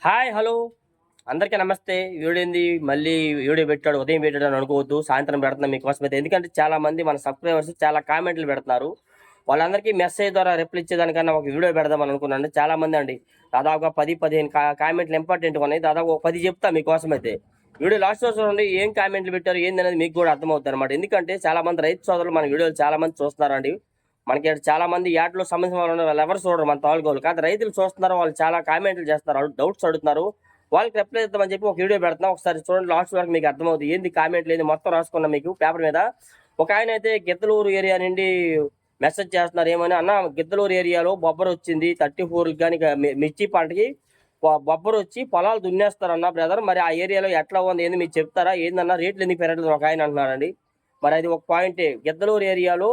Hi hello అందరికీ నమస్తే. వీడేంది మళ్ళీ వీడియో పెట్టాడు, ఉదయం పెట్టాడు అని అనుకోవద్దు. సాయంత్రం పెడుతున్నాం మీకోసం అయితే. ఎందుకంటే చాలా మంది మన సబ్స్క్రైబర్స్ చాలా కామెంట్లు పెడుతున్నారు. వాళ్ళందరికీ మెసేజ్ ద్వారా రిప్లై ఇచ్చేదానికన్నా ఒక వీడియో పెడదామని అనుకున్నాను. చాలా మంది అండి దాదాపుగా 10-15 కామెంట్లు ఇంపార్టెంట్గా ఉన్నాయి. దాదాపు ఒక 10 చెప్తా మీకోసం అయితే. వీడియో లాస్ట్ రోజు చూడండి, ఏం కామెంట్లు పెట్టారు ఏంది అనేది మీకు కూడా అర్థమవుతుంది అనమాట. ఎందుకంటే చాలా మంది రైతు సోదరులు మన వీడియోలు చాలా మంది చూస్తున్నారండి. మనకి చాలా మంది యాడ్లో సంబంధించిన వాళ్ళు ఉన్నారు, వాళ్ళు ఎవరు చూడరు మన తాలూకోలు. కాదు రైతులు చూస్తున్నారు, వాళ్ళు చాలా కామెంట్లు చేస్తున్నారు, డౌట్స్ అడుగుతున్నారు. వాళ్ళకి రిప్లై ఇద్దామని చెప్పి ఒక వీడియో పెడుతున్నాం. ఒకసారి చూడండి, లాస్ట్ వరకు మీకు అర్థమవుతుంది ఏంది కామెంట్లు ఏంది మొత్తం రాసుకున్నాం మీకు పేపర్ మీద. ఒక ఆయన అయితే గిద్దలూరు ఏరియా నుండి మెసేజ్ చేస్తున్నారు. ఏమని అన్న, గిద్దలూరు ఏరియాలో బొబ్బరు వచ్చింది 34 కానీ మిర్చి పంటకి బొబ్బరు వచ్చి పొలాలు దున్నేస్తారన్న బ్రదర్. మరి ఆ ఏరియాలో ఎట్లా ఉంది ఏంది మీరు చెప్తారా, ఏందన్నా రేట్లు ఎందుకు పెరగలేదు ఒక ఆయన అంటున్నారండి. మరి అది ఒక పాయింటే. గిద్దలూరు ఏరియాలో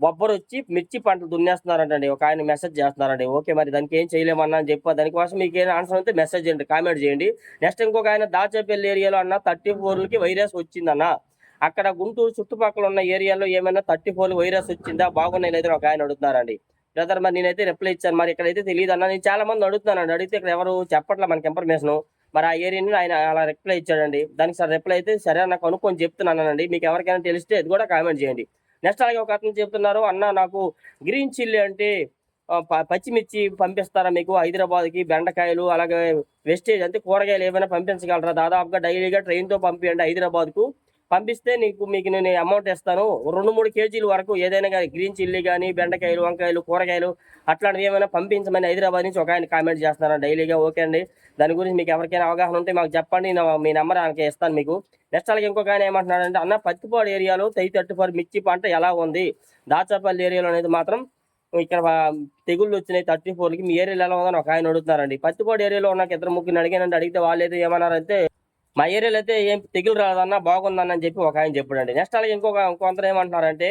బొబ్బరు వచ్చి మిర్చి పంటలు దున్నేస్తున్నారంటండి, ఒక ఆయన మెసేజ్ చేస్తున్నారండి. ఓకే, మరి దానికి ఏం చేయలేమన్నా అని చెప్పి దానికోసం మీకు ఏం ఆన్సర్ అయితే మెసేజ్ చేయండి, కామెంట్ చేయండి. నెక్స్ట్ ఇంకొక ఆయన దాచేపల్లి ఏరియాలో అన్న 34కి వైరస్ వచ్చిందన్న, అక్కడ గుంటూరు చుట్టుపక్కల ఉన్న ఏరియాలో ఏమైనా 34 వైరస్ వచ్చిందా, బాగున్నాయి లేదని ఒక ఆయన అడుగుతున్నారండి. బ్రదర్ మరి నేనైతే రిప్లై ఇచ్చాను, మరి ఇక్కడైతే తెలియదు అన్న. నేను చాలా మంది అడుగుతున్నానండి, అడిగితే ఇక్కడ ఎవరు చెప్పట్లే మనకి ఇన్ఫర్మేషన్. మరి ఆ ఏరియాని ఆయన అలా రిప్లై ఇచ్చాడండి. దానికి సార్ రిప్లై అయితే సరే నాకు కనుక్కొని చెప్తున్నానండి. మీకు ఎవరికైనా తెలిస్తే అది కూడా కామెంట్ చేయండి. నెక్స్ట్ అలాగే ఒక అతను చెప్తున్నారు, అన్న నాకు గ్రీన్ చిల్లీ అంటే పచ్చిమిర్చి పంపిస్తారా మీకు హైదరాబాద్కి, బెండకాయలు అలాగే వెస్టేజ్ అంటే కూరగాయలు ఏమైనా పంపించగలరా, దాదాపుగా డైలీగా ట్రైన్తో పంపించండి హైదరాబాద్కు, పంపిస్తే మీకు నేను అమౌంట్ ఇస్తాను 2-3 కేజీల వరకు ఏదైనా కానీ గ్రీన్ చిల్లీ కానీ బెండకాయలు వంకాయలు కూరగాయలు అట్లాంటివి ఏమైనా పంపించమని హైదరాబాద్ నుంచి ఒక ఆయన కామెంట్ చేస్తున్నారు డైలీగా. ఓకే అండి, దాని గురించి మీకు ఎవరికైనా అవగాహన ఉంటే మాకు చెప్పండి, మీ నెంబర్ ఆయనకి ఇస్తాను మీకు. నెక్స్ట్ అలాగే ఇంకొక ఆయన ఏమంటున్నాడంటే, అన్న పత్తిపాడు ఏరియాలో 34 మిర్చి పంట ఎలా ఉంది, దాచాపల్లి ఏరియాలో అనేది మాత్రం ఇక్కడ తెగుళ్ళు వచ్చినాయి 34కి, మీ ఏరియాలో ఎలా ఉందని ఒక ఆయన అడుగుతున్నారండి. పత్తిపాడు ఏరియాలో ఉన్న 2-3 అడిగానండి. అడిగితే వాళ్ళు అయితే ఏమన్నారంటే, మా ఏరియాలో అయితే ఏం తెగులు రాదన్న, బాగుందన్న అని చెప్పి ఒక ఆయన చెప్పాడండి. నెక్స్ట్ అలాగే కొందరు ఏమంటున్నారంటే,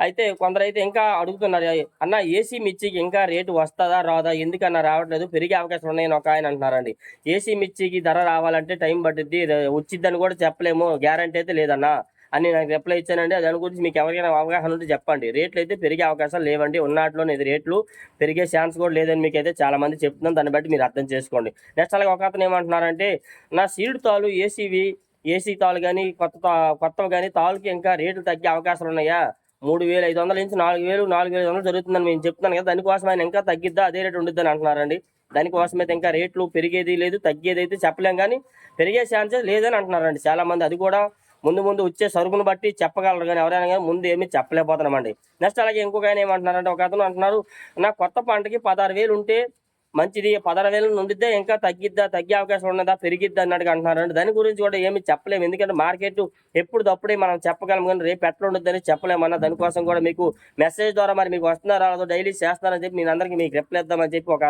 అయితే కొందరైతే ఇంకా అడుగుతున్నారు, అన్న ఏసీ మిర్చికి ఇంకా రేటు వస్తుందా రాదా, ఎందుకన్నా రావట్లేదు, పెరిగే అవకాశం ఉన్నాయని ఒక ఆయన అంటున్నారండి. ఏసీ మిర్చికి ధర రావాలంటే టైం పట్టుద్ది, వచ్చిద్దని కూడా చెప్పలేము, గ్యారంటీ అయితే లేదన్నా అని నాకు రిప్లై ఇచ్చానండి. దాని గురించి మీకు ఎవరికైనా అవగాహన ఉంటే చెప్పండి. రేట్లు అయితే పెరిగే అవకాశాలు లేవండి, ఉన్నాటిలోనే ఇది రేట్లు పెరిగే ఛాన్స్ కూడా లేదని మీకు అయితే చాలా మంది చెప్తున్నాను. దాన్ని బట్టి మీరు అర్థం చేసుకోండి. నెక్స్ట్ అలాగే ఒక అతను ఏమంటున్నారంటే, నా సీడ్ తాలు ఏసీ తాలు కానీ కొత్తవి కానీ తాలుకి ఇంకా రేట్లు తగ్గే అవకాశాలు ఉన్నాయా, 3,500 నుంచి 4,500 జరుగుతుందని నేను చెప్తున్నాను కదా, దానికోసం ఆయన ఇంకా తగ్గిద్దా అదే రేటు ఉండిద్దని అంటున్నారండి. దానికోసం అయితే ఇంకా రేట్లు పెరిగేది లేదు, తగ్గేది అయితే చెప్పలేం, కానీ పెరిగే ఛాన్సెస్ లేదని అంటున్నారండి చాలా మంది. అది కూడా ముందు వచ్చే సరుకును బట్టి చెప్పగలరు, కానీ ఎవరైనా కానీ ముందు ఏమీ చెప్పలేకపోతున్నామండి. నెక్స్ట్ అలాగే ఇంకొక ఆయన ఏమంటున్నారంటే, ఒక అతను అంటున్నారు, నా కొత్త పంటకి 16,000 ఉంటే మంచిది, 16,000 ఉండిద్దా ఇంకా తగ్గే అవకాశం ఉన్నదా, పెరిగిద్దా అన్నట్టుగా అంటున్నారండి. దాని గురించి కూడా ఏమి చెప్పలేము, ఎందుకంటే మార్కెట్ ఎప్పుడు తప్పుడే మనం చెప్పగలం, కానీ రేపు ఎట్లా ఉండద్దని చెప్పలేమన్నా. దానికోసం కూడా మీకు మెసేజ్ ద్వారా మరి మీకు వస్తున్నారా డైలీ చేస్తున్నారని చెప్పి నేను అందరికీ మీకు రిప్లై ఇద్దామని చెప్పి ఒక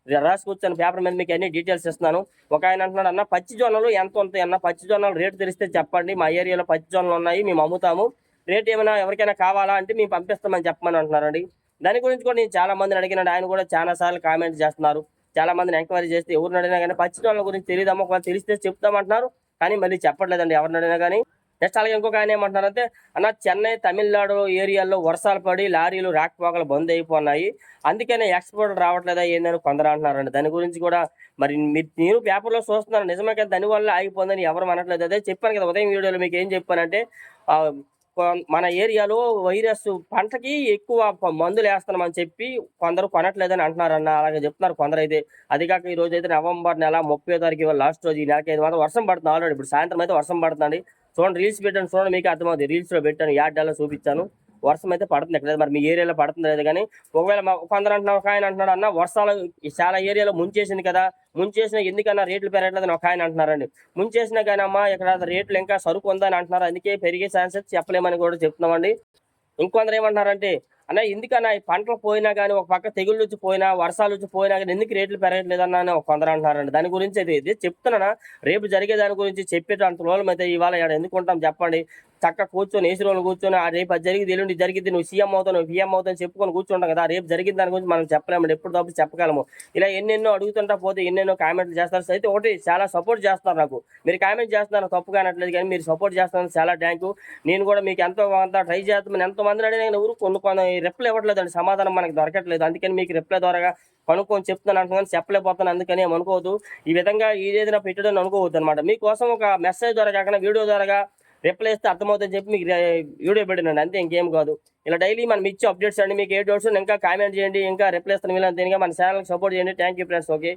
రాసుకొచ్చాను పేపర్ మీద, మీకు అన్ని డీటెయిల్స్ ఇస్తున్నాను. ఒక ఆయన అంటున్నాడు, అన్న పచ్చి జొన్నలు ఎంత ఉంటాయి అన్న, పచ్చి జొన్నలు రేటు తెలిస్తే చెప్పండి, మా ఏరియాలో పచ్చి జొన్నలు ఉన్నాయి, మేము అమ్ముతాము, రేట్ ఏమైనా ఎవరికైనా కావాలా అంటే మేము పంపిస్తామని చెప్పమని అంటున్నారండి. దాని గురించి కూడా నేను చాలా మందిని అడిగినాడు, ఆయన కూడా చాలా సార్లు కామెంట్ చేస్తున్నారు. చాలా మందిని ఎంక్వైరీ చేస్తే ఎవరిని అడిగినా కానీ పచ్చి జొన్నల గురించి తెలియదమ్మా, ఒకవేళ తెలిస్తే చెప్తామంటున్నారు, కానీ మళ్ళీ చెప్పట్లేదండి ఎవరిని అడిగినా కానీ. నెక్స్ట్ అలాగే ఇంకొక ఆయన ఏమంటున్నారంటే, అన్న చెన్నై తమిళనాడు ఏరియాల్లో వర్షాలు పడి లారీలు రాకపోకలు బంద్ అయిపోయినాయి, అందుకనే ఎక్స్పోర్ట్ రావట్లేదా ఏందని కొందరు అంటున్నారండి. దాని గురించి కూడా మరి మీరు పేపర్లో చూస్తున్నారు, నిజమే కదా, దానివల్ల ఆగిపోయిందని ఎవరు అనట్లేదు. అదే చెప్పాను కదా ఉదయం వీడియోలో, మీకు ఏం చెప్పానంటే మన ఏరియాలో వైరస్ పంటకి ఎక్కువ మందులు వేస్తున్నామని చెప్పి కొందరు కొనట్లేదని అంటున్నారన్న, అలాగే చెప్తున్నారు కొందరు అయితే. అది కాక ఈ రోజు అయితే నవంబర్ నెల 30వ తారీఖు లాస్ట్ రోజు, ఈ నెలకి 5 మాత్రం వర్షం పడుతుంది ఆల్రెడీ. ఇప్పుడు సాయంత్రం అయితే వర్షం పడుతుంది. చూడండి, రీల్స్ పెట్టాను చూడండి, మీకు అర్థమవుతుంది. రీల్స్లో పెట్టాను, యాడ్లో చూపించాను, వర్షం అయితే పడుతుంది ఇక్కడ. మరి మీ ఏరియాలో పడుతుంది లేదు కానీ, ఒకవేళ కొందరు అంటున్నారు, ఒక ఆయన అంటున్నాడు, అన్న వర్షాలు చాలా ఏరియాలో ముంచేసింది కదా, ముంచేసిన ఎందుకన్నా రేట్లు పెరగట్లేదని ఒక ఆయన అంటున్నారండి. ముంచేసినా కానీ అమ్మా ఇక్కడ రేట్లు ఇంకా సరుకు ఉందని అంటున్నారు, అందుకే పెరిగే ఛాన్సెస్ చెప్పలేమని కూడా చెప్తున్నామండి. ఇంకొందరు ఏమంటున్నారంటే, అన్న ఎందుకన్నా ఈ పంటలు పోయినా కానీ, ఒక పక్క తెగుళ్ళు వచ్చి పోయినా వర్షాలు వచ్చి పోయినా కానీ ఎందుకు రేట్లు పెరగట్లేదన్నా అని కొందరు అంటున్నారండి. దాని గురించి అయితే ఇది చెప్తున్నానా, రేపు జరిగే దాని గురించి చెప్పేటంత రోజులు అయితే ఇవాళ ఎందుకు ఉంటాం చెప్పండి. చక్కగా కూర్చొని ఏసీ రూమ్లో కూర్చొని ఆ రేపు అది జరిగింది ఎల్లుండి జరిగింది నువ్వు సీఎం అవుతావు నువ్వు పిఎం అవుతావు అని చెప్పుకొని కూర్చుంటాం కదా, రేపు జరిగిన దాని గురించి మనం చెప్పలేము, ఎప్పుడు తప్పు చెప్పగలము. ఇలా ఎన్నెన్నో అడుగుతుంటా పోతే ఎన్నెన్నో కామెంట్లు చేస్తారు. అయితే ఒకటి చాలా సపోర్ట్ చేస్తారు నాకు, మీరు కామెంట్ చేస్తున్నారు తప్పుగా అనట్లేదు, కానీ మీరు సపోర్ట్ చేస్తున్నారు చాలా థ్యాంక్ యూ. నేను కూడా మీకు ఎంతో అంత ట్రై చేస్తాను, ఎంతమందిని అడిగిన ఎవరు కొన్ని రిప్లై ఇవ్వట్లేదండి, సమాధానం మనకు దొరకట్లేదు. అందుకని మీకు రిప్లై ద్వారా కనుక్కొని చెప్తున్నాను అంటున్నాను, చెప్పలేకపోతున్నాను, అందుకని ఏమనుకోవద్దు. ఈ విధంగా ఏదైనా పెట్టడం అనుకోవద్దు అనమాట. మీకోసం ఒక మెసేజ్ ద్వారా కాకుండా వీడియో ద్వారా రిప్లై ఇస్తే అర్థమవుతుందని చెప్పి మీకు వీడియో పెట్టినండి, అంతే, ఇంకేం కాదు. ఇలా డైలీ మనం ఇచ్చే అప్డేట్స్ అండి. మీకు ఏ డౌట్స్ ఇంకా కామెంట్ చేయండి, ఇంకా రిప్లై ఇస్తాను. వీళ్ళంతేగా మన ఛానల్కి సపోర్ట్ చేయండి. Thank you friends. ఓకే.